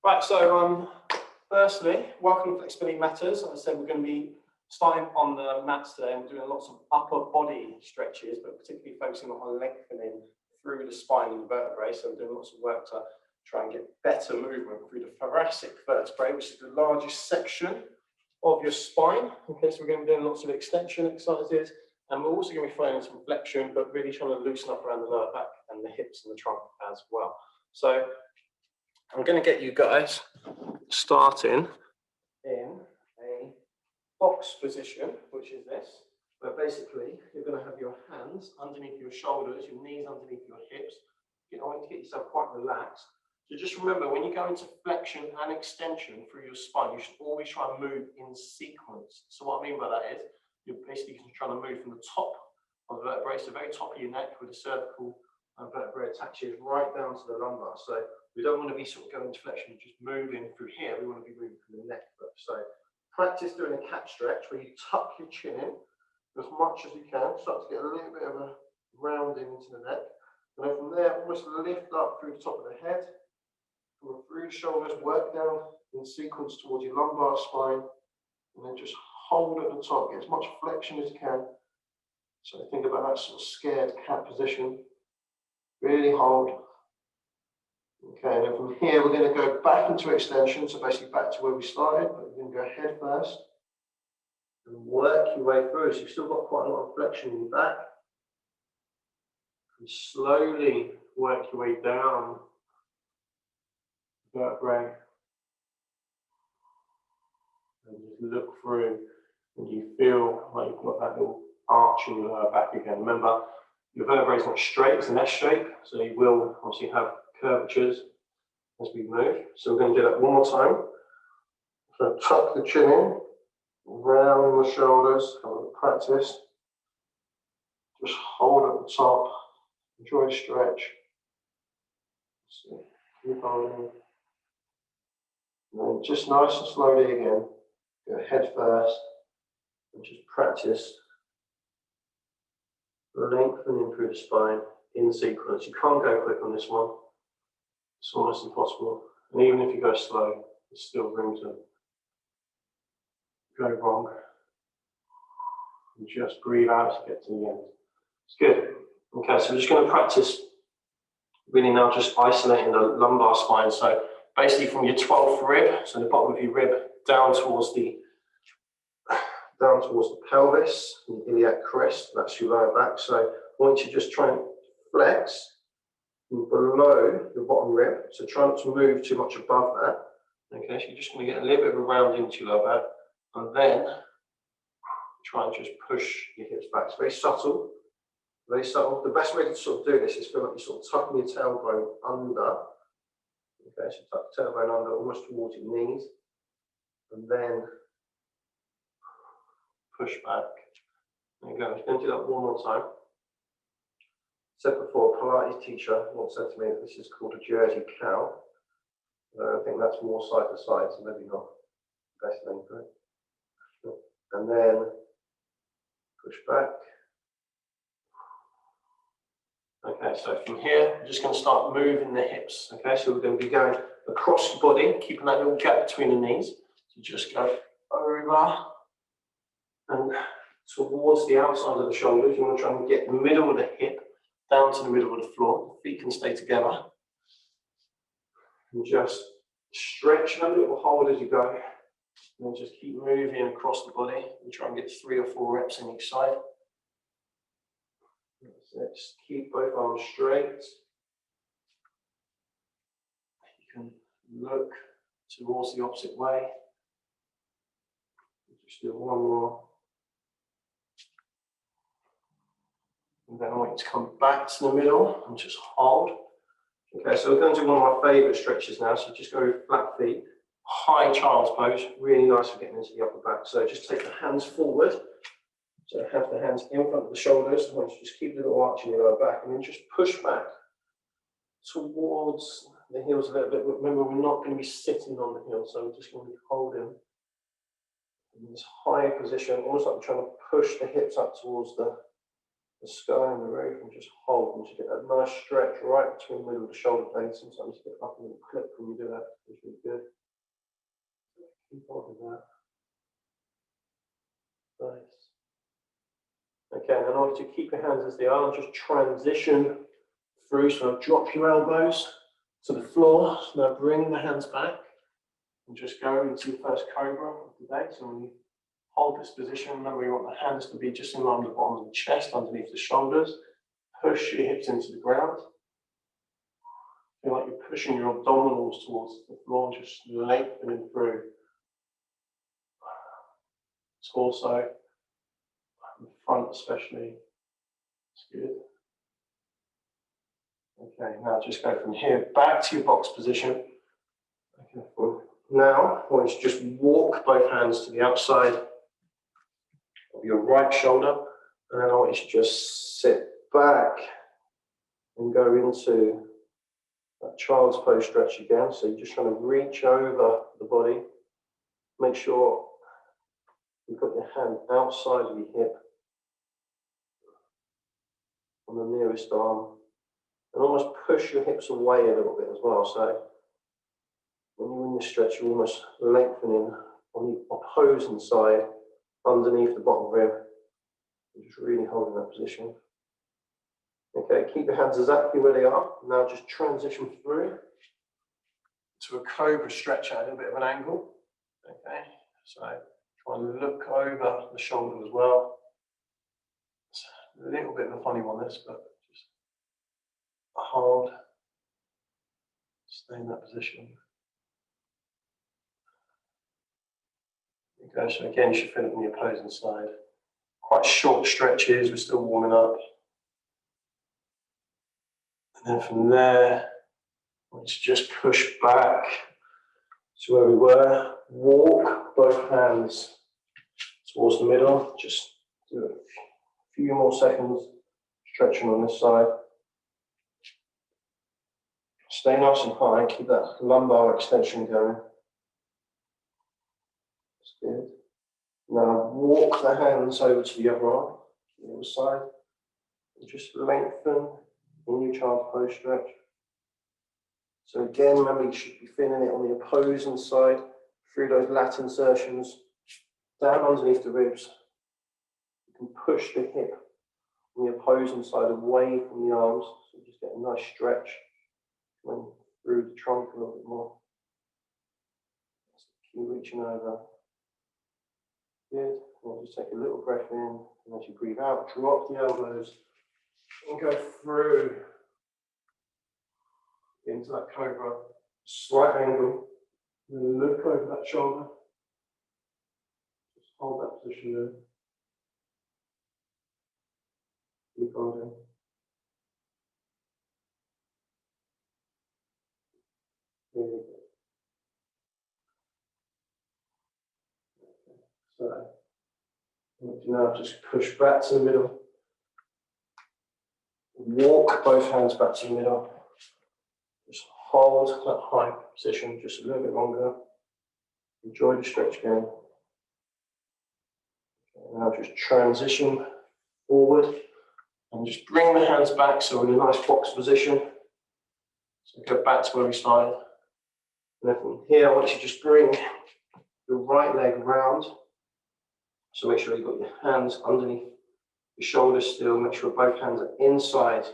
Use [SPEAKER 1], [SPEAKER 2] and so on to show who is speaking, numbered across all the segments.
[SPEAKER 1] Right, so firstly, welcome to Flexibility Matters. As I said, we're going to be starting on the mats today, and we're doing lots of upper body stretches, but particularly focusing on lengthening through the spine and the vertebrae. So we're doing lots of work to try and get better movement through the thoracic vertebrae, which is the largest section of your spine. Okay, so we're going to be doing lots of extension exercises, and we're also going to be throwing in some flexion, but really trying to loosen up around the lower back and the hips and the trunk as well. So I'm going to get you guys starting in a box position, which is this, where basically you're going to have your hands underneath your shoulders, your knees underneath your hips. I want you to get yourself quite relaxed. So just remember, when you go into flexion and extension through your spine, you should always try and move in sequence. So what I mean by that is, you're basically trying to move from the top of the vertebrae, so very top of your neck, with the cervical vertebrae attaches right down to the lumbar. So we don't want to be sort of going into flexion, just moving through here. We want to be moving from the neck first. So practice doing a cat stretch where you tuck your chin in as much as you can. Start to get a little bit of a rounding into the neck. And then from there, almost lift up through the top of the head, through the shoulders, work down in sequence towards your lumbar spine, and then just hold at the top, get as much flexion as you can. So think about that sort of scared cat position. Really hold. Okay, and then from here, we're going to go back into extension, so basically back to where we started, but we're going to go head first and work your way through. So you've still got quite a lot of flexion in your back. And slowly work your way down the vertebrae. And just look through, and you feel like you've got that little arch in your lower back again. Remember, your vertebrae is not straight, it's an S shape, so you will obviously have curvatures as we move. So we're going to do that one more time. So tuck the chin in, round the shoulders, have a practice. Just hold at the top, enjoy the stretch. So keep holding. And then just nice and slowly again, go head first, and just practice lengthening through the spine in sequence. You can't go quick on this one. It's almost impossible. And even if you go slow, there's still room to go wrong. And just breathe out to get to the end. It's good. Okay, so we're just going to practice really now just isolating the lumbar spine. So basically from your 12th rib, so the bottom of your rib, down towards the pelvis, the iliac crest, that's your lower back. So I want you to just try and flex below your bottom rib, so try not to move too much above that. Okay, so you're just going to get a little bit of a round into your lower back, and then try and just push your hips back. It's very subtle, very subtle. The best way to sort of do this is feel like you're sort of tucking your tailbone under. Okay, so tuck the tailbone under almost towards your knees, and then push back. There you go. I'm going to do that one more time. Said before, a Pilates teacher once said to me that this is called a Jersey cow. I think that's more side to side, so maybe not the best name for it. And then push back. Okay, so from here, we're just going to start moving the hips. Okay, so we're going to be going across the body, keeping that little gap between the knees. So just go over and towards the outside of the shoulders. You want to try and get the middle of the hip down to the middle of the floor. Feet can stay together. And just stretch a little hold as you go. And then just keep moving across the body and try and get 3 or 4 reps in each side. That's it. Just keep both arms straight. You can look towards the opposite way. Just do one more. And then I want you to come back to the middle and just hold. Okay, so we're going to do one of my favourite stretches now. So just go with flat feet, high child's pose, really nice for getting into the upper back. So just take the hands forward. So have the hands in front of the shoulders. I want you to just keep a little arch in your lower back, and then just push back towards the heels a little bit. But remember, we're not going to be sitting on the heels, so we're just going to be holding in this higher position, almost like we're trying to push the hips up towards the the sky and the roof, and just hold, and just get that nice stretch right between the middle of the shoulder blades. Sometimes you get like a little clip when you do that. It's really good. Keep holding that. Nice. Okay, and in order to keep your hands as they are, just transition through. So drop your elbows to the floor. So now bring the hands back and just go into your first cobra of the day. So when you hold this position, remember you want the hands to be just in line with the bottom of the chest, underneath the shoulders. Push your hips into the ground. Feel like you're pushing your abdominals towards the floor, just lengthening through. Torso, the front especially. That's good. Okay, now just go from here back to your box position. Okay, well, now I want you to just walk both hands to the outside of your right shoulder, and then I want you to just sit back and go into that child's pose stretch again. So you're just trying to reach over the body. Make sure you've got your hand outside of your hip on the nearest arm, and almost push your hips away a little bit as well. So when you're in this stretch, you're almost lengthening on the opposing side underneath the bottom rib. You're just really holding that position. Okay, keep your hands exactly where they are. Now just transition through to a cobra stretch at a little bit of an angle. Okay, so try and look over the shoulder as well. It's a little bit of a funny one, this, but just hold, stay in that position. There you go. So again, you should feel it on the opposing side. Quite short stretches, we're still warming up. And then from there, let's just push back to where we were. Walk both hands towards the middle. Just do a few more seconds stretching on this side. Stay nice and high, keep that lumbar extension going. That's good. Now walk the hands over to the other arm, the other side, and just lengthen in your child's pose stretch. So again, remember you should be feeling it on the opposing side through those lat insertions, down underneath the ribs. You can push the hip on the opposing side away from the arms, so you just get a nice stretch going through the trunk a little bit more. Keep reaching over. Good. And just take a little breath in, and as you breathe out, drop the elbows and go through into that cobra. Slight angle. And look over that shoulder. Just hold that position there. Keep holding. Really good. So, now just push back to the middle. Walk both hands back to the middle. Just hold that high position just a little bit longer. Enjoy the stretch again. Okay, now just transition forward and just bring the hands back so we're in a nice box position. So go back to where we started. And then from here, I want you to just bring your right leg round. So make sure you've got your hands underneath your shoulders still. Make sure both hands are inside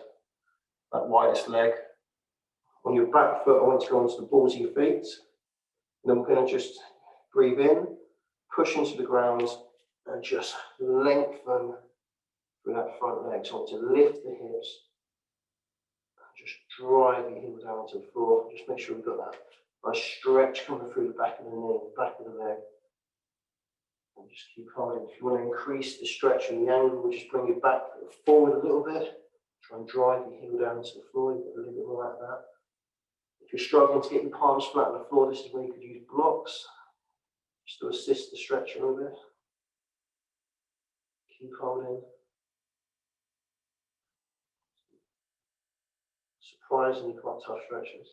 [SPEAKER 1] that widest leg. On your back foot, I want you to go onto the balls of your feet. And then we're going to just breathe in, push into the ground, and just lengthen through that front leg. So I want to lift the hips, and just drive your heel down to the floor. Just make sure we've got that nice stretch coming through the back of the knee, back of the leg. And just keep holding. If you want to increase the stretch and the angle, we'll just bring it back forward a little bit. Try and drive your heel down to the floor. You get a little bit more like that. If you're struggling to get your palms flat on the floor, this is where you could use blocks just to assist the stretch a little bit. Keep holding. Surprisingly quite tough stretches.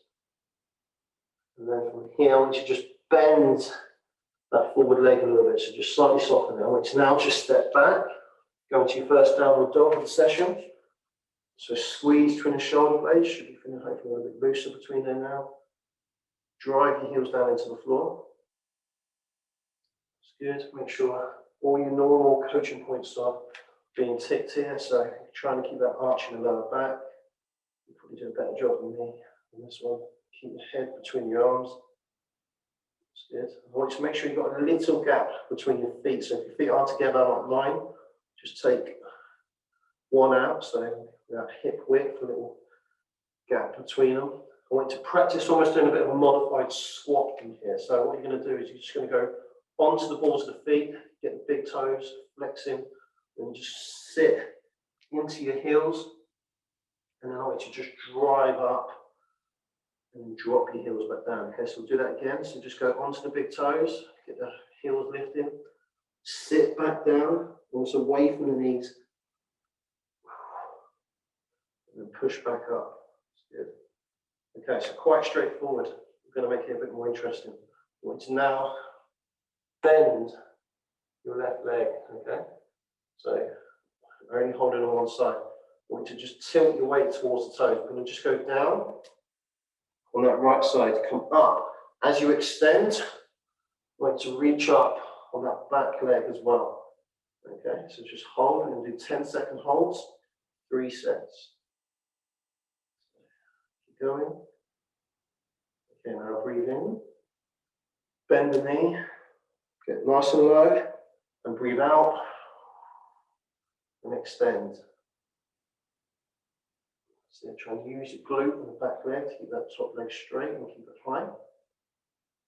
[SPEAKER 1] And then from here, I want you to just bend that forward leg a little bit, so just slightly soften it. I want you to now just step back
[SPEAKER 2] Go into your first downward dog of the session. So squeeze between the shoulder blades, should be feeling hopefully a little bit looser between them now. Drive your heels down into the floor. It's good. Make sure all your normal coaching points are being ticked here. So trying to keep that arch in the lower back. You probably do a better job than me on this one. Keep the head between your arms. That's good. I want you to make sure you've got a little gap between your feet. So if your feet are together like mine, just take one out. So that hip width, a little gap between them. I want you to practice almost doing a bit of a modified squat from here. So what you're going to do is you're just going to go onto the balls of the feet, get the big toes flexing, and just sit into your heels. And then I want you to just drive up and drop your heels back down. Okay, so we'll do that again. So just go onto the big toes, get the heels lifting, sit back down, almost away from the knees, and then push back up. That's good. Okay, so quite straightforward. We're going to make it a bit more interesting. I want you to now bend your left leg. Okay, so only holding on one side. I want you to just tilt your weight towards the toes. We're going to just go down on that right side, come up. As you extend, I want you to reach up on that back leg as well. Okay, so just hold and do 10-second holds, 3 sets. Keep going. Okay, now breathe in. Bend the knee. Get nice and low. And breathe out. And extend. So try and use your glute and the back leg to keep that top leg straight and keep it high.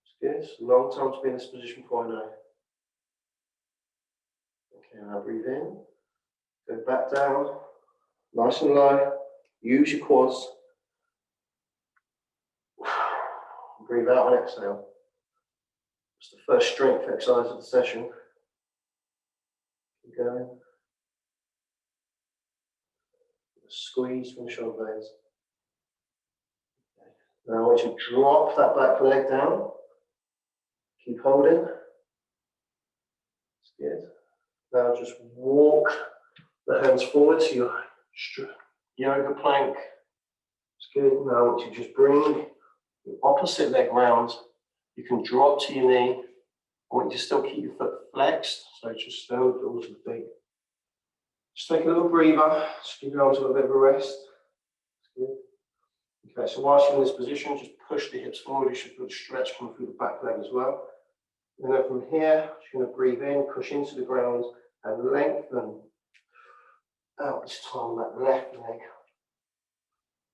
[SPEAKER 2] It's good. It's a long time to be in this position for, I know. Okay, now breathe in. Go back down. Nice and low. Use your quads. Breathe out and exhale. It's the first strength exercise of the session. Keep going. Squeeze from the shoulder blades. Okay. Now I want you to drop that back leg down. Keep holding. That's good. Now just walk the hands forward to your yoga plank. It's good. Now I want you to just bring the opposite leg round. You can drop to your knee. I want you to still keep your foot flexed. So just still towards the feet. Just take a little breather, just give your arms a little bit of a rest. That's good. Okay, so whilst you're in this position, just push the hips forward. You should feel the stretch coming through the back leg as well. And then from here, you're going to breathe in, push into the ground, and lengthen out this time on that left leg.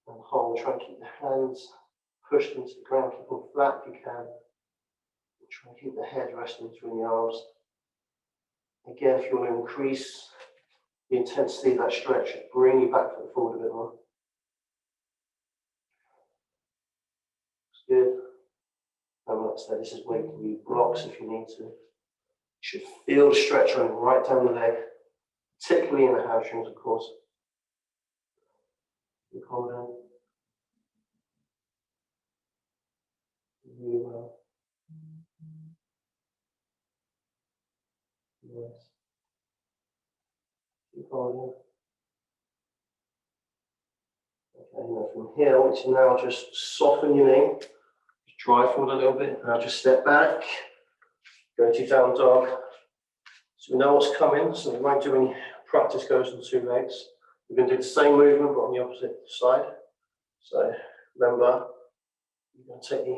[SPEAKER 2] And hold, try and keep the hands pushed into the ground, keep them flat if you can. And try and keep the head resting between the arms. Again, if you want to increase the intensity of that stretch, bring your back foot forward a bit more. It's good. And like I said, this is where you can use blocks if you need to. You should feel the stretch running right down the leg, particularly in the hamstrings, of course. Keep holding. Really well. Yes. Keep holding. Okay, now from here, I want you to now just soften your knee. Just drive forward a little bit. Now just step back. Go to down dog. So we know what's coming, so we won't do any practice goes on 2 legs. We're going to do the same movement, but on the opposite side. So remember, you're going to take the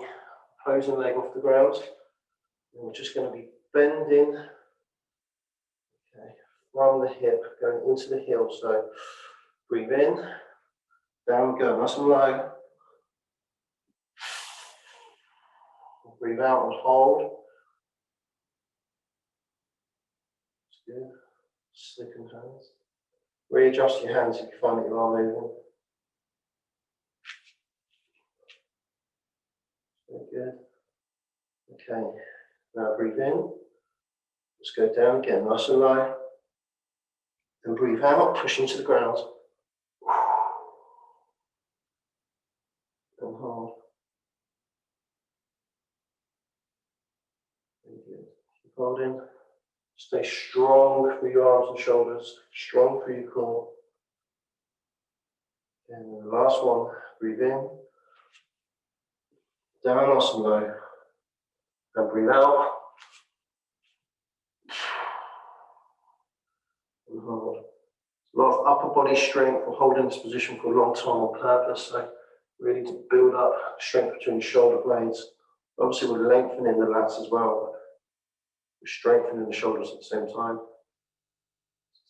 [SPEAKER 2] opposing leg off the ground. And we're just going to be bending, okay, from the hip, going into the heel. So breathe in, down we go, nice and low. Breathe out and hold. That's good. Slipping hands. Readjust your hands if you find that you are moving. Very good. Okay, now breathe in. Let's go down again, nice and low. Then breathe out, push into the ground. And hold. Very good. Keep holding. Stay strong through your arms and shoulders, strong through your core. And the last one, breathe in, down nice and low, and breathe out. And hold. A lot of upper body strength. We'll hold in this position for a long time on purpose. So really to build up strength between the shoulder blades. Obviously we're lengthening the lats as well. We're strengthening the shoulders at the same time.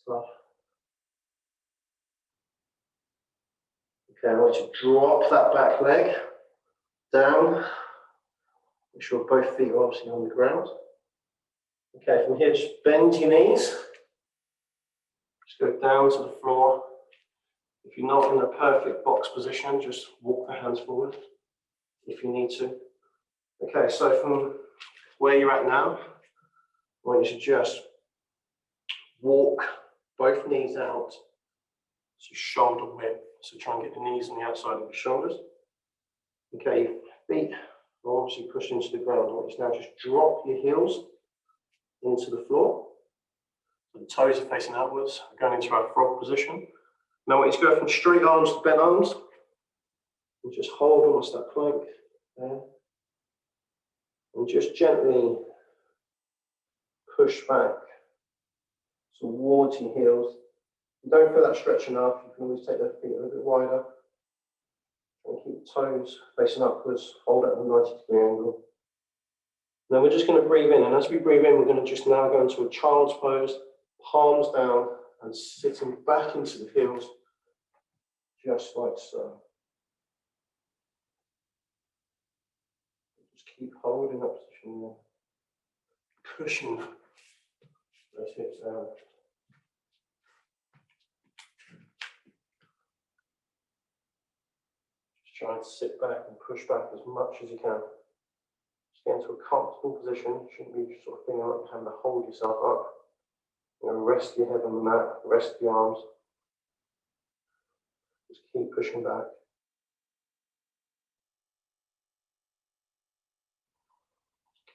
[SPEAKER 2] Tough. Okay, I want you to drop that back leg down. Make sure both feet are obviously on the ground. Okay, from here just bend your knees. Just go down to the floor. If you're not in a perfect box position, just walk the hands forward if you need to. Okay, so from where you're at now, I want you to just walk both knees out to shoulder width. So try and get the knees on the outside of your shoulders. Okay, your feet are obviously pushed into the ground. I want you to now just drop your heels into the floor. So the toes are facing outwards, going into our frog position. Now I want you to go from straight arms to bent arms. And just hold almost that plank there. And just gently push back towards your heels. If you don't feel that stretch enough, you can always take the feet a little bit wider. And keep the toes facing upwards, hold at a 90-degree angle. Now we're just going to breathe in, and as we breathe in, we're going to just now go into a child's pose, palms down, and sitting back into the heels, just like so. Just keep holding that position there. Pushing those hips down. Just try and sit back and push back as much as you can. Just get into a comfortable position. You shouldn't be sort of feeling like you're having to hold yourself up. You know, rest your head on the mat, rest your arms. Just keep pushing back.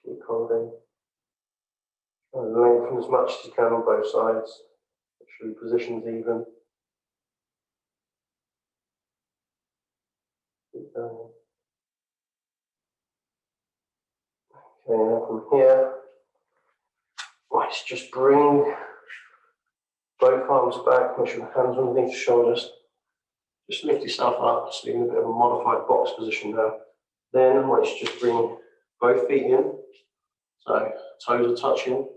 [SPEAKER 2] Keep holding. And lengthen as much as you can on both sides. Make sure your position's even. Keep going. Okay, now from here, let's just bring both arms back, make sure the hands underneath the shoulders. Just lift yourself up, so you're in a bit of a modified box position now. Then let's just bring both feet in. So toes are touching,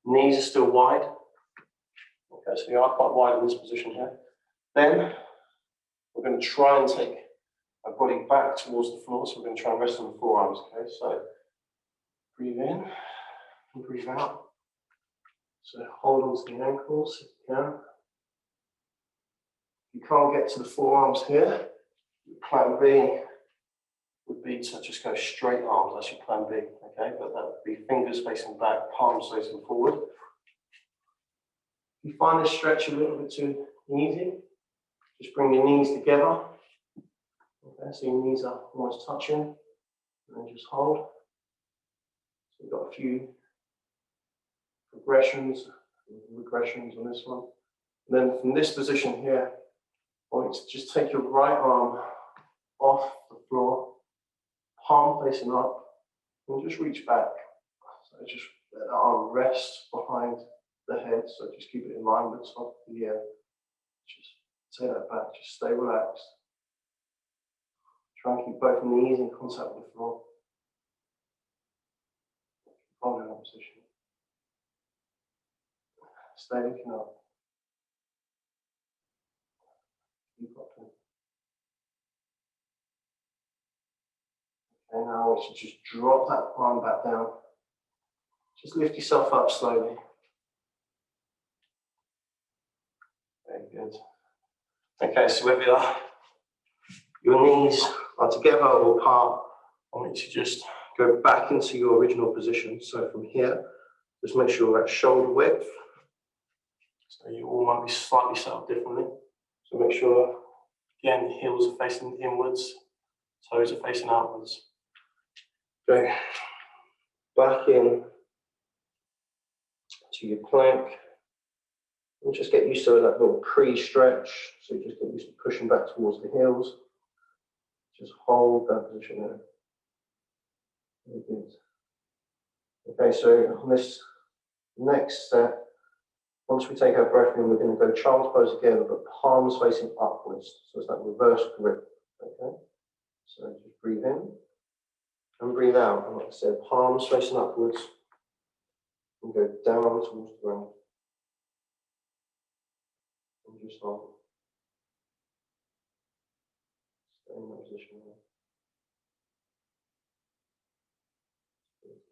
[SPEAKER 2] knees are still wide. Okay, so you are quite wide in this position here. Then we're going to try and take our body back towards the floor. So we're going to try and rest on the forearms. Okay, so breathe in and breathe out. So hold on to the ankles if you can. If you can't get to the forearms here, plan B would be to just go straight arms. That's your plan B, okay? But that would be fingers facing back, palms facing forward. If you find this stretch a little bit too easy, just bring your knees together. Okay, so your knees are almost touching, and then just hold. So we've got a few progressions, regressions on this one. And then from this position here, I want you to just take your right arm off the floor, palm facing up, and just reach back. So just let that arm rest behind the head, so just keep it in line with the top of the ear. Just take that back, just stay relaxed. Try and keep both knees in contact with the floor. Hold in that position. Stay looking up. Keep up. Okay, now I want you to just drop that arm back down. Just lift yourself up slowly. Very good. Okay, so whether your knees are together or apart, I want you to just go back into your original position. So from here, just make sure we're at shoulder width. So you all might be slightly set up differently. So make sure, again, the heels are facing inwards, toes are facing outwards. Go back in to your plank. And just get used to that little pre-stretch. So you just get used to pushing back towards the heels. Just hold that position there. Very good. Okay, so on this next step, once we take our breath in, we're going to go child's pose again, but palms facing upwards. So it's that reverse grip. Okay, so just breathe in and breathe out. And like I said, palms facing upwards and go down towards the ground. And just hold. Stay in that position there.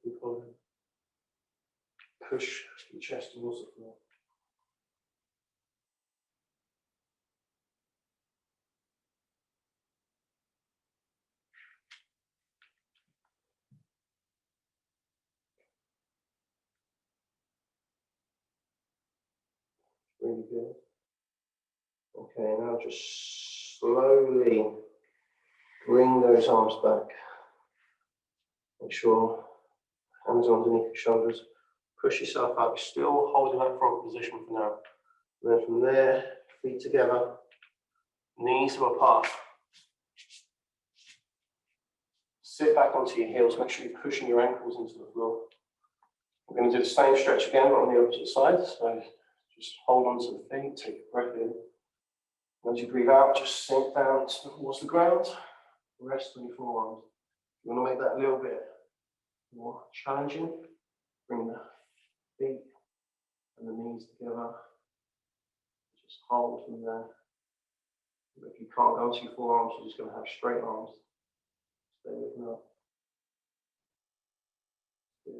[SPEAKER 2] Keep holding. Push your chest towards the floor. Really good. Okay, now just slowly bring those arms back. Make sure hands underneath your shoulders. Push yourself up. You're still holding that front position for now. And then from there, feet together, knees are apart. Sit back onto your heels. Make sure you're pushing your ankles into the floor. We're going to do the same stretch again, but on the opposite side. So just hold on to the feet, take a breath in. As you breathe out, just sink down towards the ground. Rest on your forearms. You want to make that a little bit more challenging. Bring the feet and the knees together. Just hold from there. If you can't go onto your forearms, you're just going to have straight arms. Stay looking up. Good.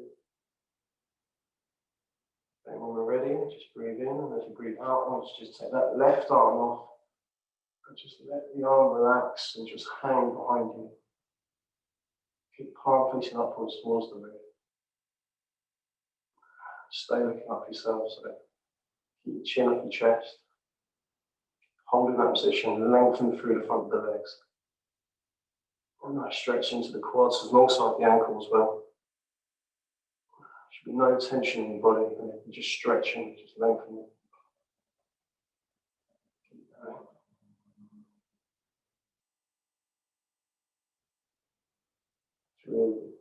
[SPEAKER 2] Okay, when we're ready, just breathe in, and as you breathe out, I want you to just take that left arm off, and just let the arm relax and just hang behind you. Keep palm facing upwards towards the rib. Stay looking up yourself, so keep your chin up your chest. Holding that position, lengthen through the front of the legs. And nice stretch into the quads alongside the ankle as well. Should be no tension in your body, and you just stretching, just lengthening. Keep going. Really.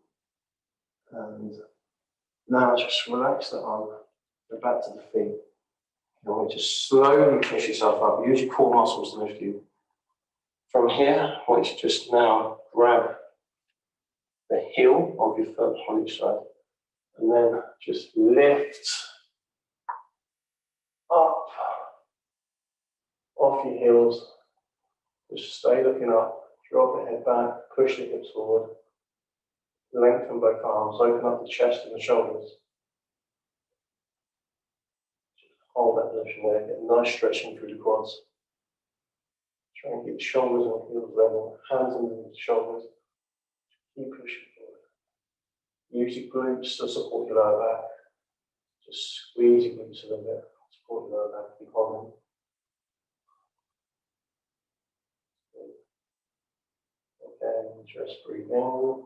[SPEAKER 2] And now just relax the arm, go back to the feet. You want to just slowly push yourself up. Use your core muscles to lift you. From here, I want you to just now grab the heel of your foot on each side. And then just lift up off your heels. Just stay looking up. Drop the head back. Push the hips forward. Lengthen both arms. Open up the chest and the shoulders. Hold that position there, get a nice stretching through the quads. Try and keep the shoulders and heels level, hands underneath the shoulders. Keep pushing forward. Use your glutes to support your lower back. Just squeeze your glutes a little bit, support your lower back, keep holding. Okay, just breathe in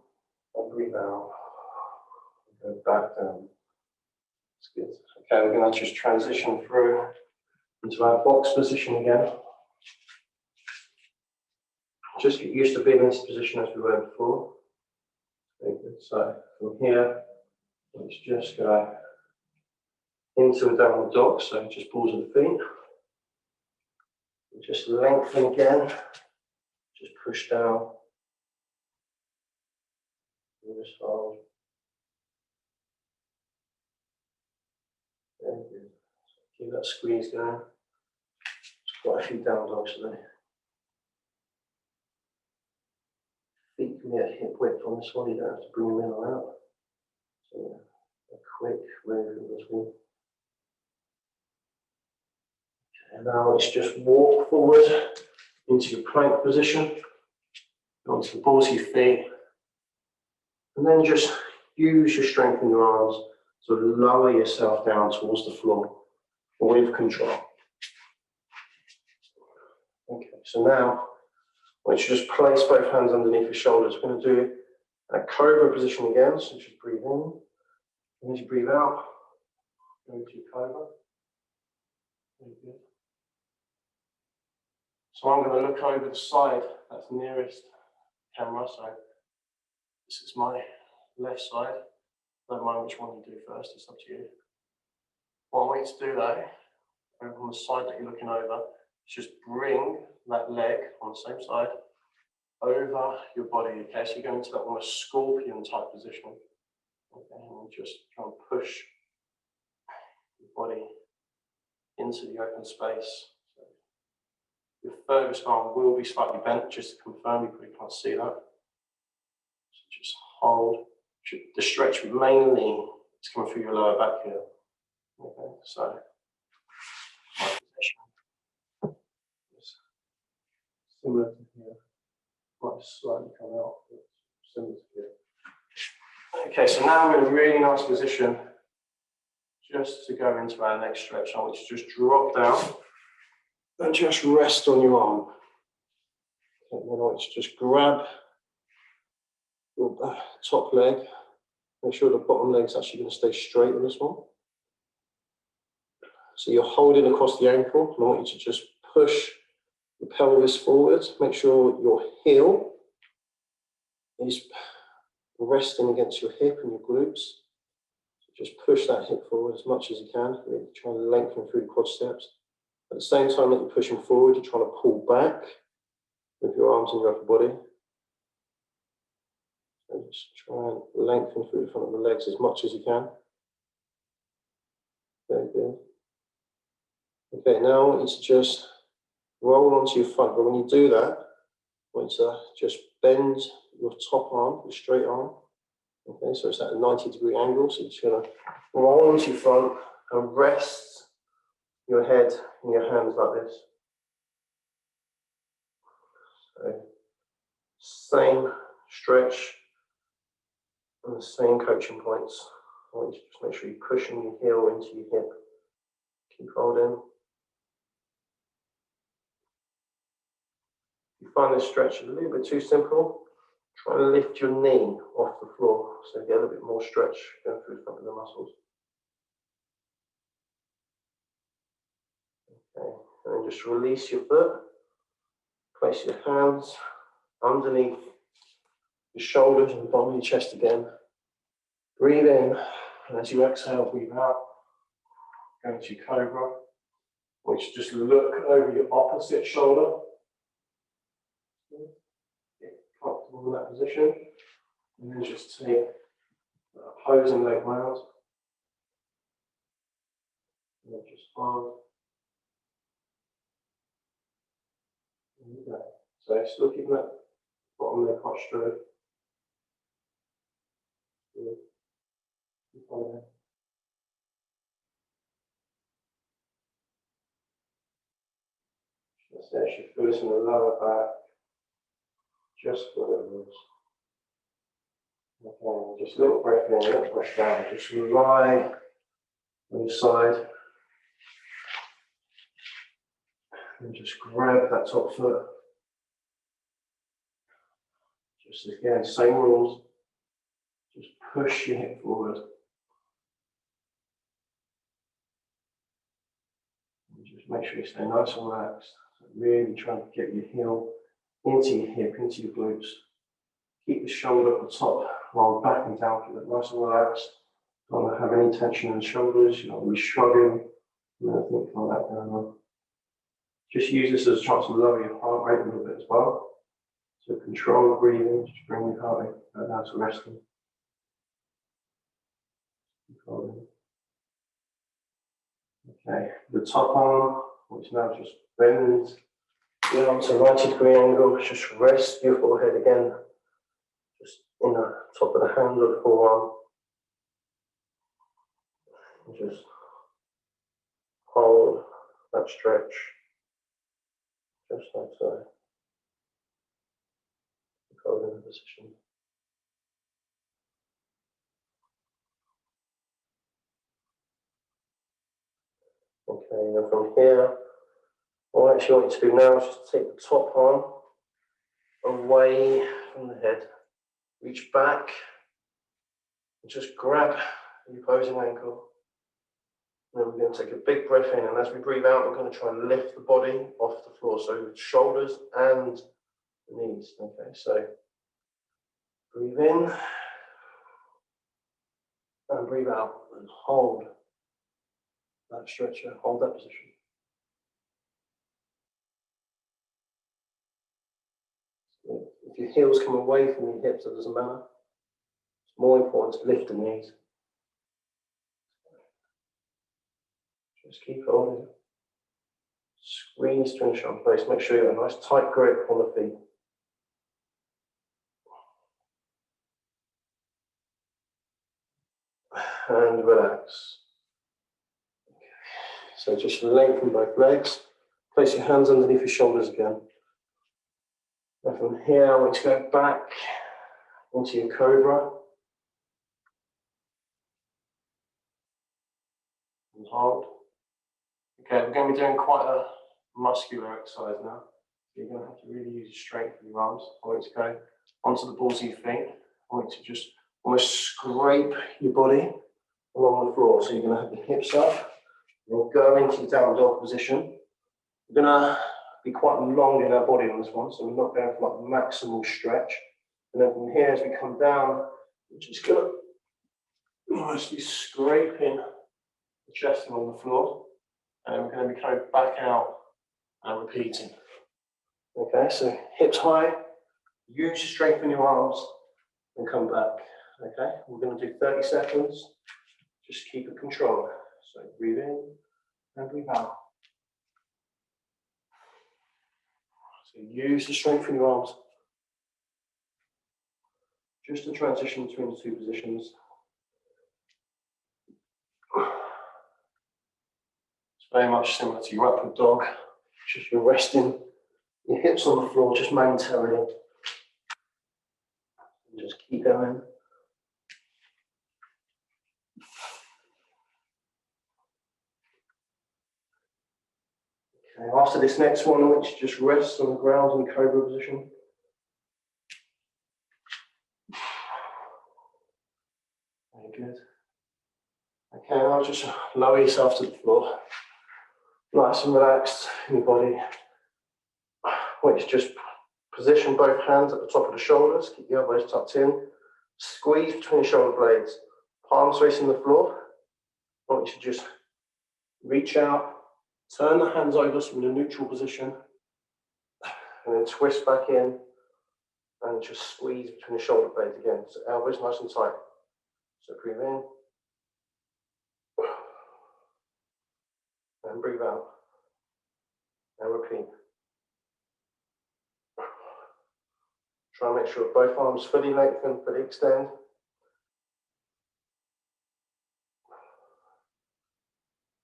[SPEAKER 2] and breathe out. Go back down. That's good. Okay, we're going to just transition through into our box position again. Just get used to being in this position as we were before. Very good. So from here, let's just go into a downward dog. So just pause at the feet. Just lengthen again. Just push down. And just hold. Very good. Keep that squeeze going. There's quite a few down dogs today. Feet can be at hip width on this one, you don't have to bring them in or out. So a quick move in this one. And now let's just walk forward into your plank position. Onto the balls of your feet. And then just use your strength in your arms to lower yourself down towards the floor with control. Okay, so now let's just place both hands underneath your shoulders. We're going to do a cobra position again, so just breathe in. And as you breathe out, Go to your cobra. Very good. So I'm going to look over the side that's nearest camera. So this is my left side. Don't mind which one you do first, it's up to you. What I want you to do though, over on the side that you're looking over, is just bring that leg on the same side over your body. Okay, so you're going into that almost scorpion type position. Okay, and just try and push your body into the open space. So your furthest arm will be slightly bent, just to confirm, you probably can't see that. So just hold. The stretch mainly is coming through your lower back here. Okay, so my position is similar to here. Might slightly come out, but similar to here. Okay, so now we're in a really nice position just to go into our next stretch. I want you to just drop down and just rest on your arm. Okay, then I want you to just grab your top leg. Make sure the bottom leg's actually going to stay straight on this one. So you're holding across the ankle, and I want you to just push the pelvis forward. Make sure your heel is resting against your hip and your glutes. So just push that hip forward as much as you can. Really try and lengthen through the quadriceps. At the same time that you're pushing forward, you're trying to pull back with your arms and your upper body. So just try and lengthen through the front of the legs as much as you can. Very good. Okay, now I want you to just roll onto your front, but when you do that, I want you to just bend your top arm, your straight arm. Okay, so it's at a 90-degree angle, so you're just going to roll onto your front and rest your head in your hands like this. So, same stretch and the same coaching points. I want you to just make sure you're pushing your heel into your hip. Keep holding. If you find this stretch a little bit too simple, try and lift your knee off the floor so you get a little bit more stretch going through the front of the muscles. Okay, and then just release your foot. Place your hands underneath your shoulders and the bottom of your chest again. Breathe in, and as you exhale, breathe out. Go into your cobra, which just look over your opposite shoulder. Get comfortable in that position, and then just take the opposing leg round. And then just hold. There you go. So still keeping that bottom leg quite straight. Good. Keep holding. Just actually feel this in the lower back, just for the ribs. Okay, just a little breath in, a little push down. Just lie on your side. And just grab that top foot. Just again, same rules. Just push your hip forward. And just make sure you stay nice and relaxed. So really trying to get your heel into your hip, into your glutes. Keep the shoulder at the top while back and down. Keep it nice and relaxed. Don't want to have any tension in the shoulders. You don't want to be shrugging. Nothing like that going on. Just use this as a chance to lower your heart rate a little bit as well. So control the breathing, just bring your heart rate back down to resting. Okay, the top arm, which now just bends down to a 90-degree angle, just rest your forehead again, just in the top of the hand or the forearm. And just hold that stretch, just like so. Hold in the position. Okay, and from here, what I actually want you to do now is just take the top arm away from the head, reach back, and just grab the opposing ankle. And then we're going to take a big breath in, and as we breathe out, we're going to try and lift the body off the floor, so shoulders and the knees. Okay, so breathe in and breathe out, and hold that stretcher, hold that position. If your heels come away from your hips, it doesn't matter. It's more important to lift the knees. Just keep holding. Squeeze to finish on place. Make sure you have a nice tight grip on the feet. And relax. Okay. So just lengthen both legs. Place your hands underneath your shoulders again. And from here, I want you to go back into your cobra. And hold. Okay, we're going to be doing quite a muscular exercise now. You're going to have to really use your strength in your arms. I want you to go onto the balls of your feet. I want you to just almost scrape your body along the floor. So you're going to have your hips up. We'll go into your down dog position. We're going to be quite long in our body on this one, so we're not going for like maximal stretch. And then from here, as we come down, we're just going to almost be scraping the chest along the floor. And we're going to be coming back out and repeating. Okay, so hips high, use your strength in your arms, and come back. Okay, we're going to do 30 seconds. Just keep it controlled. So breathe in and breathe out. So use the strength in your arms. Just to transition between the two positions. It's very much similar to your upward dog. Just you're resting your hips on the floor, just momentarily. And just keep going. Okay, after this next one, I want you to just rest on the ground in cobra position. Very good. Okay, now just lower yourself to the floor. Nice and relaxed in your body. I want you to just position both hands at the top of the shoulders. Keep the elbows tucked in. Squeeze between your shoulder blades. Palms facing the floor. I want you to just reach out. Turn the hands over so we're in a neutral position. And then twist back in. And just squeeze between the shoulder blades again. So elbows nice and tight. So breathe in. And breathe out. And repeat. Try and make sure both arms fully lengthen, fully extend.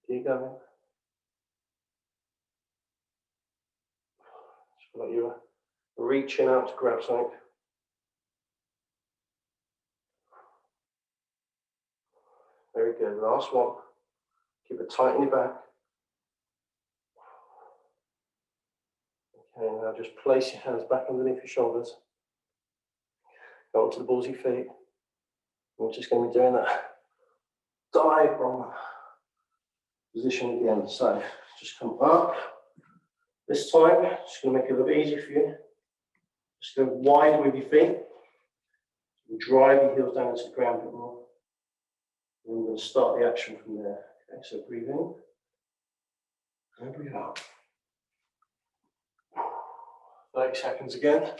[SPEAKER 2] Keep going. Just feel like you're reaching out to grab something. Very good. Last one. Keep it tight in your back. Okay, now just place your hands back underneath your shoulders. Go onto the balls of your feet. We're just going to be doing that dive bomb position again. So just come up. This time, just going to make it a little bit easier for you. Just go wide with your feet. Drive your heels down into the ground a bit more. And we're going to start the action from there. Okay, so breathe in and breathe out. 30 seconds again.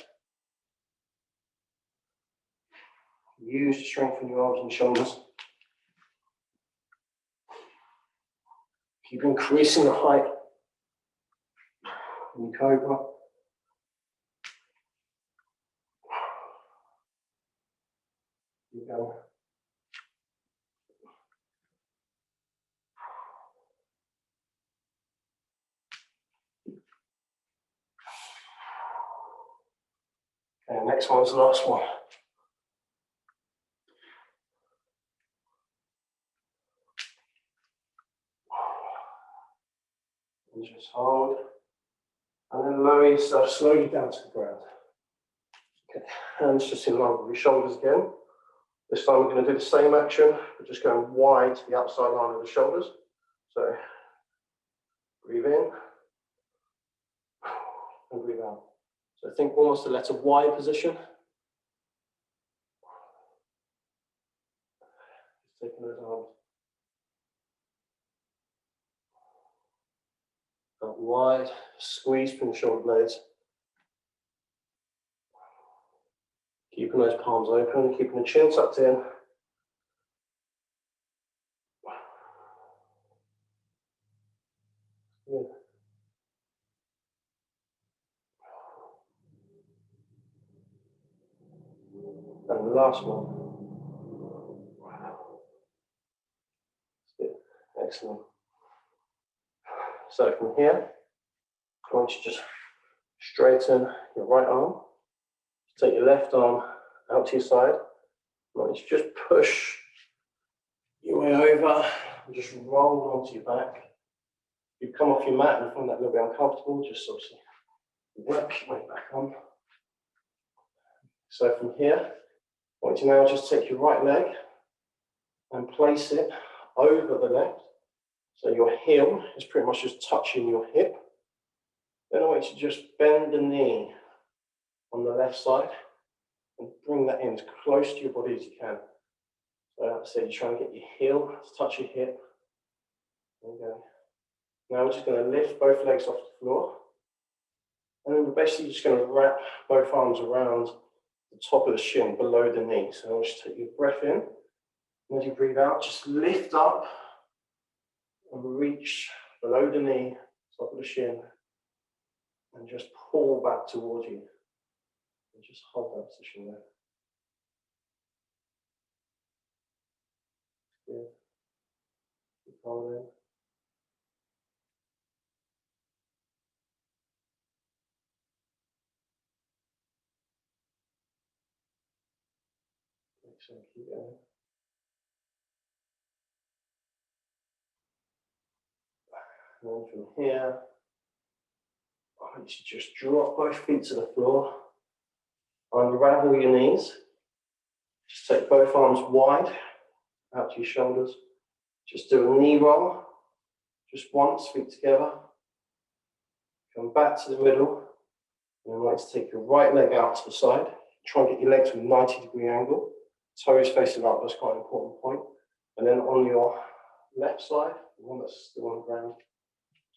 [SPEAKER 2] Use the strength in your arms and shoulders. Keep increasing the height in your cobra. Keep going. Okay, next one's the last one. And just hold. And then lower yourself slowly down to the ground. Okay, hands just in line with your shoulders again. This time we're going to do the same action, but just going wide to the outside line of the shoulders. So breathe in and breathe out. So think almost a letter Y position. Just taking those arms out wide, squeeze from the shoulder blades. Keeping those palms open, keeping the chin tucked in. Good. And the last one. Good. Excellent. So from here, I want you to just straighten your right arm. Take your left arm out to your side. I want you to just push your way over and just roll onto your back. You come off your mat and find that a little bit uncomfortable, just obviously work your way back on. So from here, I want you now just take your right leg and place it over the left. So your heel is pretty much just touching your hip. Then I want you to just bend the knee on the left side and bring that in as close to your body as you can. So like I said, you're trying to get your heel to touch your hip. There you go. Now we're just going to lift both legs off the floor. And then we're basically just going to wrap both arms around the top of the shin, below the knee. So I want you to take your breath in. And as you breathe out, just lift up and reach below the knee, top of the shin, and just pull back towards you. And just hold that position there. Good. Keep holding. Excellent. Keep going. And then from here, I want you to just drop both feet to the floor. Unravel your knees. Just take both arms wide out to your shoulders. Just do a knee roll. Just once, feet together. Come back to the middle. And then I want you to take your right leg out to the side. Try and get your legs to a 90-degree angle. Toes facing up, that's quite an important point. And then on your left side, the one that's still on the ground,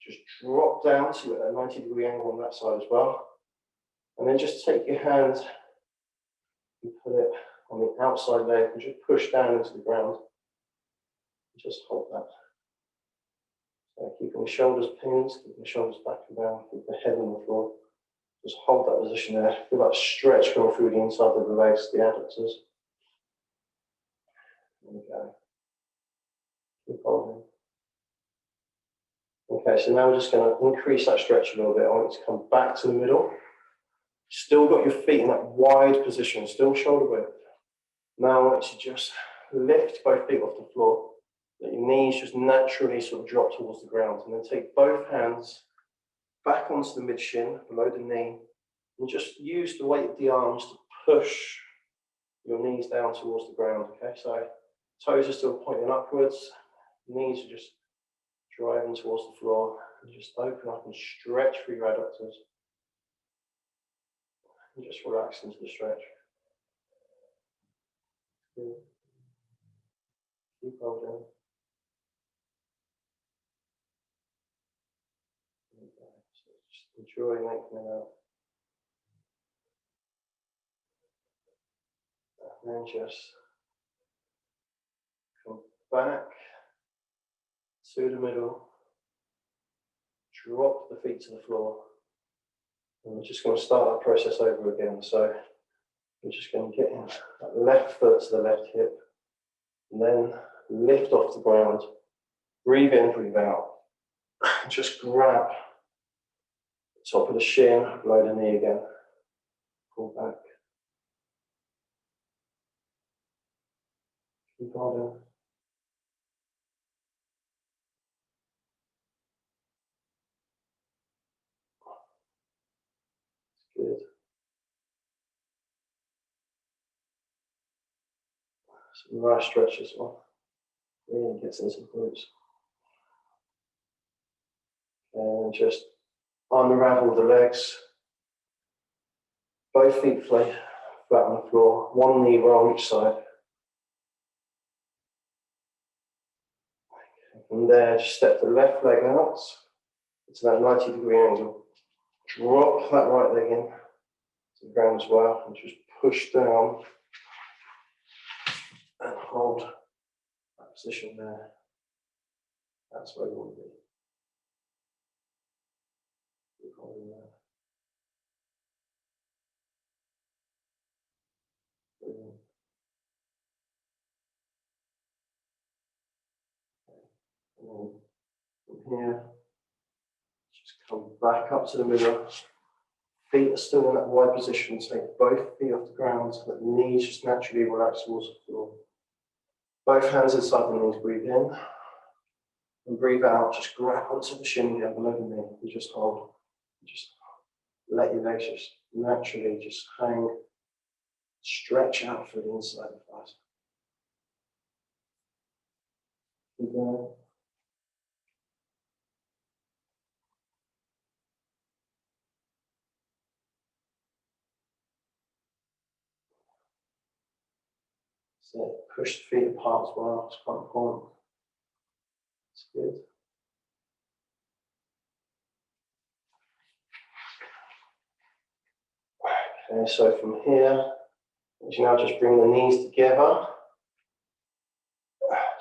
[SPEAKER 2] just drop down so you're at a 90-degree angle on that side as well. And then just take your hand and put it on the outside leg and just push down into the ground. Just hold that. So keeping the shoulders pinned, keeping the shoulders back and down, keep the head on the floor. Just hold that position there. Feel that stretch going through the inside of the legs, the adductors. There we go. Keep holding. Okay, so now we're just going to increase that stretch a little bit. I want you to come back to the middle. Still got your feet in that wide position, still shoulder width. Now I want you to just lift both feet off the floor. Let your knees just naturally sort of drop towards the ground. And then take both hands back onto the mid shin, below the knee. And just use the weight of the arms to push your knees down towards the ground. Okay, so toes are still pointing upwards. Knees are just driving towards the floor. And just open up and stretch through your adductors. And just relax into the stretch. Good. Keep holding. So just enjoy lengthening out. And then just come back to the middle. Drop the feet to the floor. And we're just going to start that process over again. So we're just going to get in that left foot to the left hip. And then lift off the ground. Breathe in, breathe out. Just grab the top of the shin, below the knee again. Pull back. Keep holding. Good. Some nice stretch as well. Really gets into the glutes. And just unravel the legs. Both feet flat on the floor. One knee roll each side. From there, just step the left leg out. It's that 90-degree angle. Drop that right leg in to the ground as well, and just push down and hold that position there. That's where you want to be. Keep holding there. Brilliant. And then from here, just come back up to the middle. Feet are still in that wide position. Take both feet off the ground. Let the knees just naturally relax towards the floor. Both hands inside the knees. Breathe in. And breathe out. Just grab onto the shin down below the knee. And just hold. Just let your legs just naturally just hang. Stretch out through the inside of the thighs. Keep going. So push the feet apart as well. It's quite important. It's good. Okay, so from here, you now just bring the knees together.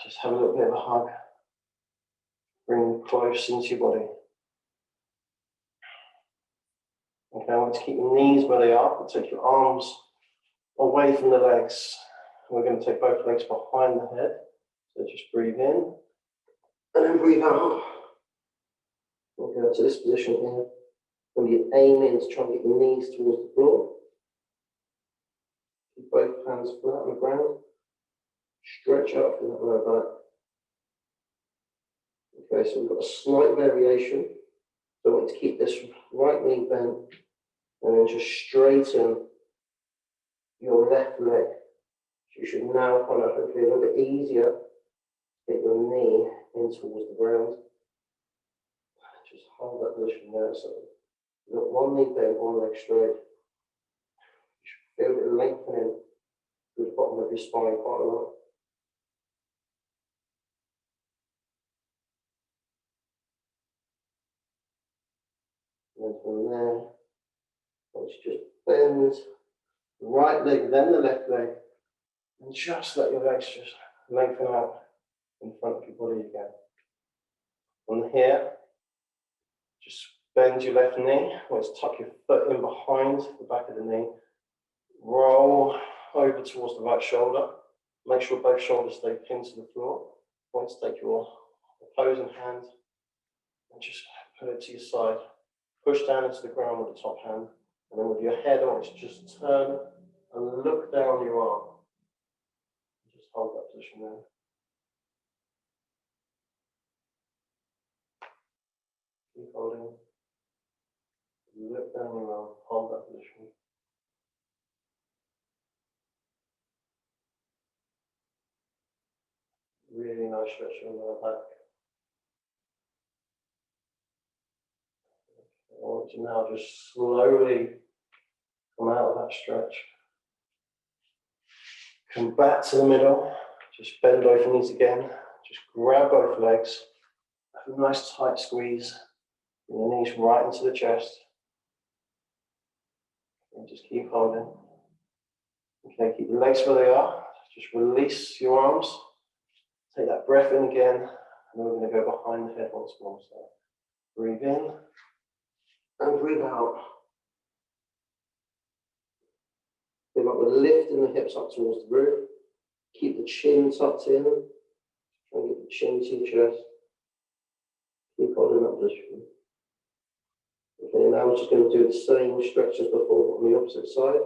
[SPEAKER 2] Just have a little bit of a hug. Bring them close into your body. Okay, I want to keep your knees where they are, but take your arms away from the legs. We're going to take both legs behind the head. So just breathe in and then breathe out. We'll go to this position here. And you're aiming to try and get your knees towards the floor. Keep both hands flat on the ground. Stretch out from that lower back. Okay, so we've got a slight variation. So I want to keep this right knee bent and then just straighten your left leg. So you should now find it hopefully a little bit easier to get your knee in towards the ground. Just hold that position there. So you've got one knee bent, one leg straight. You should feel it lengthening through the bottom of your spine quite a lot. And from there, once you just bend the right leg, then the left leg, and just let your legs just lengthen out in front of your body again. From here, just bend your left knee, let's tuck your foot in behind the back of the knee, roll over towards the right shoulder, make sure both shoulders stay pinned to the floor. Once take your opposing hand and just put it to your side. Push down into the ground with the top hand, and then with your head, I want you to just turn and look down your arm. Just hold that position there. Keep holding. Look down your arm, hold that position. Really nice stretch on the lower back. I want you now just slowly come out of that stretch. Come back to the middle. Just bend both knees again. Just grab both legs. Have a nice tight squeeze. Bring the knees right into the chest. And just keep holding. Okay, keep the legs where they are. Just release your arms. Take that breath in again. And then we're going to go behind the head once more. So breathe in. And breathe out. Feel like we're lifting the hips up towards the roof. Keep the chin tucked in. Try and get the chin to your chest. Keep holding that position. Okay, now we're just going to do the same stretch as before on the opposite side.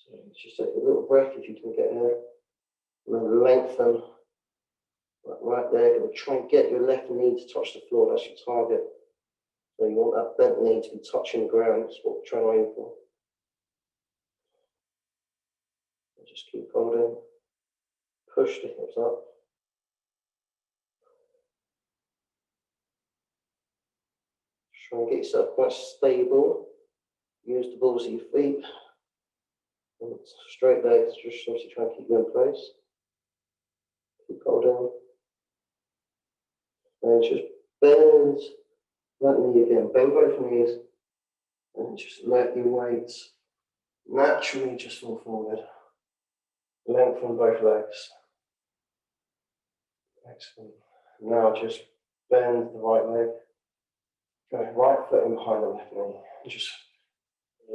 [SPEAKER 2] So just take a little breath if you can get there. And then lengthen right there. We'll try and get your left knee to touch the floor. That's your target. So you want that bent knee to be touching the ground. That's what we're trying to aim for. And just keep holding. Push the hips up. Try and get yourself quite stable. Use the balls of your feet. And straight legs, just obviously try and keep them in place. Keep holding. And just bend that knee again. Bend both knees. And just let your weights naturally just fall forward. Lengthen both legs. Excellent. Now just bend the right leg. Go right foot in behind the left knee. And just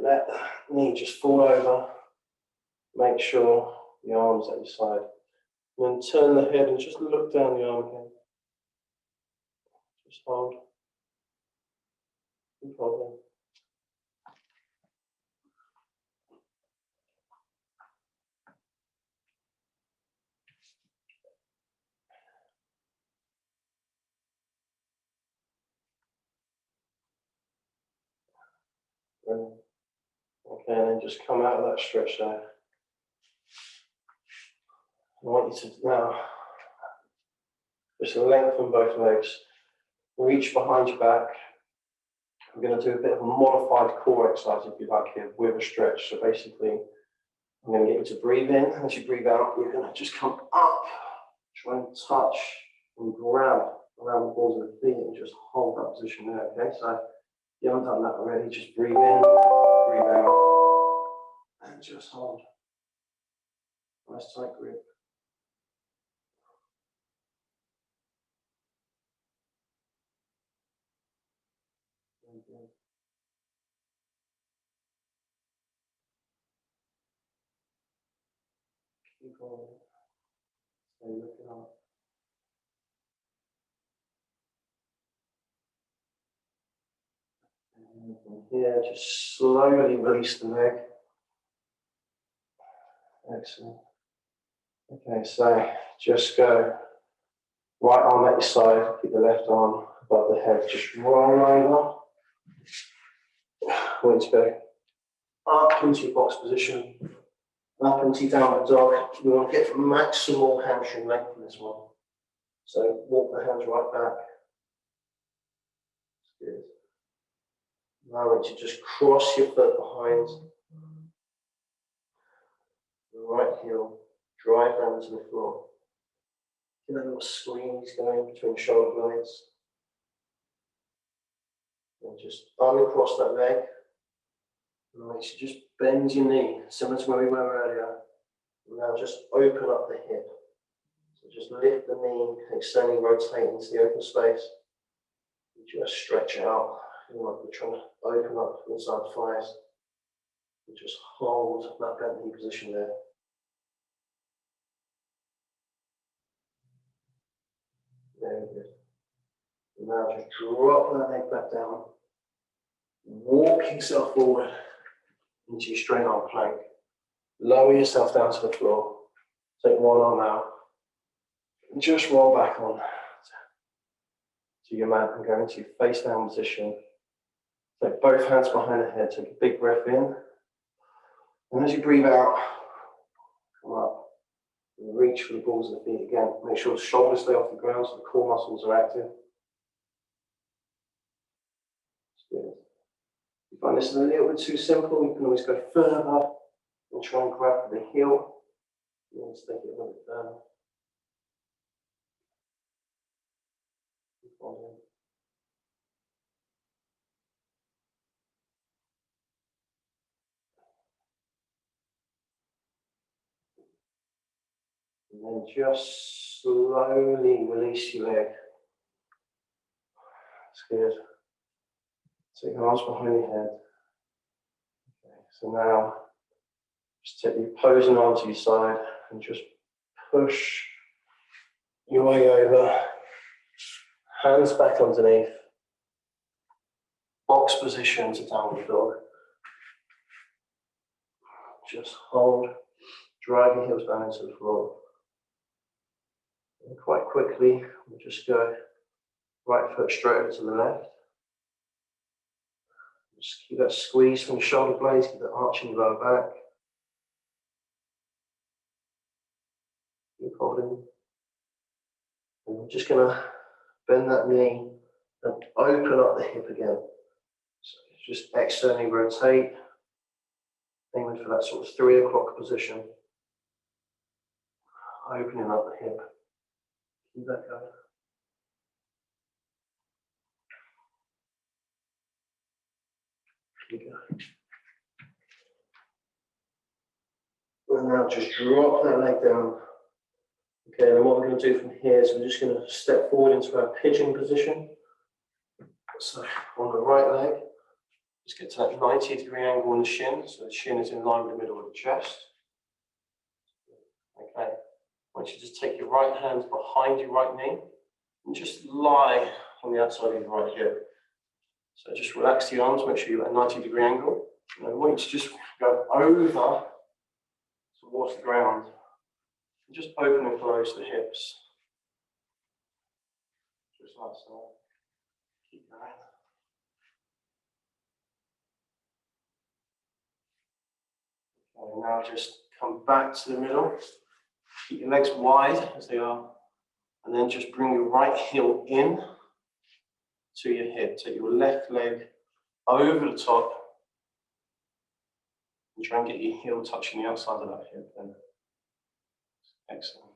[SPEAKER 2] let the knee just fall over. Make sure the arm's at your side. And then turn the head and just look down the arm again. Just hold. Keep holding. Okay, and then just come out of that stretch there. I want you to now just lengthen both legs. Reach behind your back. We're going to do a bit of a modified core exercise, if you like, here with a stretch. So basically, I'm going to get you to breathe in. As you breathe out, you're going to just come up, try and touch and grab around the balls of the feet and just hold that position there. Okay, so if you haven't done that already, just breathe in, breathe out, and just hold. Nice tight grip. Keep holding. Stay looking up. And from here, just slowly release the leg. Excellent. Okay, so just go right arm at your side, keep the left arm above the head, just roll over. Want to go up into your box position, up into your downward dog. We want to get maximal hamstring length in this one. So walk the hands right back. That's good. Now I want you to just cross your foot behind the right heel, drive down to the floor. Get a little squeeze going between shoulder blades. And just uncross that leg. And I want you to just bend your knee, similar to where we were earlier. Now just open up the hip. So just lift the knee, externally rotate into the open space. And just stretch out. Feel like we're trying to open up inside the thighs. And just hold that bent knee position there. Very good. And now just drop that leg back down. Walk yourself forward into your straight arm plank. Lower yourself down to the floor. Take one arm out. And just roll back on to your mat and go into your face down position. Take both hands behind the head. Take a big breath in. And as you breathe out, come up. And reach for the balls of the feet again. Make sure the shoulders stay off the ground so the core muscles are active. Good. If you find this a little bit too simple, you can always go further and try and grab for the heel. Let's take it a little bit further. And then just slowly release your leg. That's good. Take your arms behind your head. Okay, so now just take your opposing arm to your side and just push your way over. Hands back underneath. Box position to downward dog. Just hold. Drive your heels down into the floor. And quite quickly, we'll just go right foot straight over to the left. Just keep that squeeze from the shoulder blades, keep that arch in your lower back. Keep holding. And we're just going to bend that knee and open up the hip again. just externally rotate, aiming for that sort of 3 o'clock position. Opening up the hip. Keep that going. Keep going. And now just drop that leg down. Okay, then what we're going to do from here is we're just going to step forward into our pigeon position. So on the right leg, just get to that 90-degree angle in the shin, so the shin is in line with the middle of the chest. Okay, I want you to just take your right hand behind your right knee and just lie on the outside of your right hip. So just relax the arms, make sure you're at a 90-degree angle. And I want you to just go over towards the ground and just open and close the hips. Just like so. Keep going. Okay, now just come back to the middle. Keep your legs wide as they are. And then just bring your right heel in to your hip. Take your left leg over the top. And try and get your heel touching the outside of that hip then. Excellent.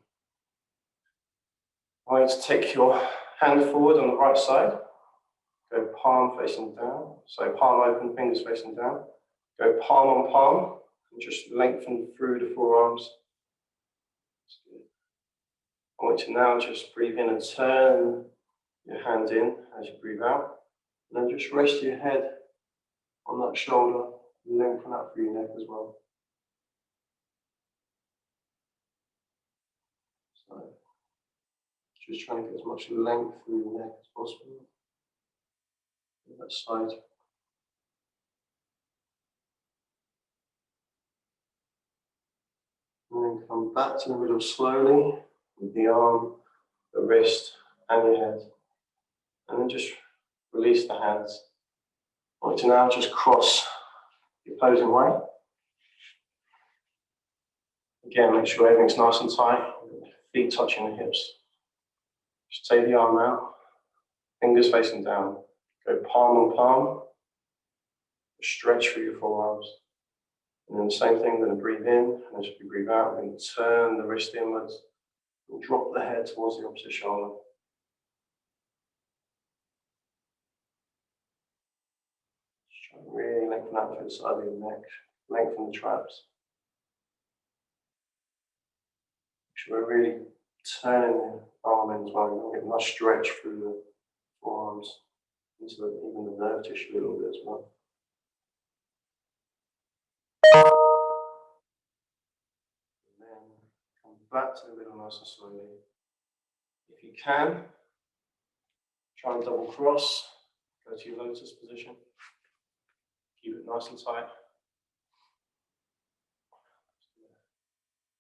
[SPEAKER 2] I want you to take your hand forward on the right side. Go palm facing down. So palm open, fingers facing down. Go palm on palm and just lengthen through the forearms. I want you to now just breathe in and turn your hand in as you breathe out. And then just rest your head on that shoulder, lengthen out through your neck as well. So, just trying to get as much length through your neck as possible. On that side. And then come back to the middle slowly with the arm, the wrist, and your head. And then just release the hands. I want you to now just cross the opposing way. Again, make sure everything's nice and tight. Feet touching the hips. Just take the arm out. Fingers facing down. Go palm on palm. Stretch through your forearms. And then the same thing, we're going to breathe in, and as we breathe out, we're going to turn the wrist inwards and drop the head towards the opposite shoulder. Just try and really lengthen out through the side of your neck, lengthen the traps. Make sure we're really turning the arm in as well. You're going to get a nice stretch through the forearms, into even the nerve tissue a little bit as well. Back to the middle nice and slowly. If you can, try and double cross, go to your lotus position. Keep it nice and tight.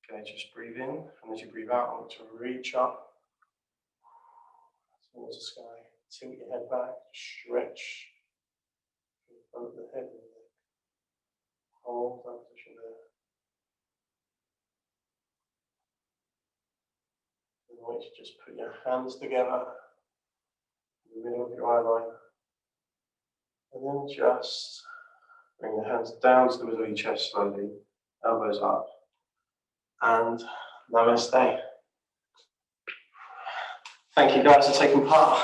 [SPEAKER 2] Okay, just breathe in, and as you breathe out, I want to reach up towards the sky. Tilt your head back, stretch in front of the head. Hold that position there. I want you to just put your hands together in the middle of your eye line. And then just bring your hands down to the middle of your chest slowly, elbows up. And namaste. Thank you guys for taking part.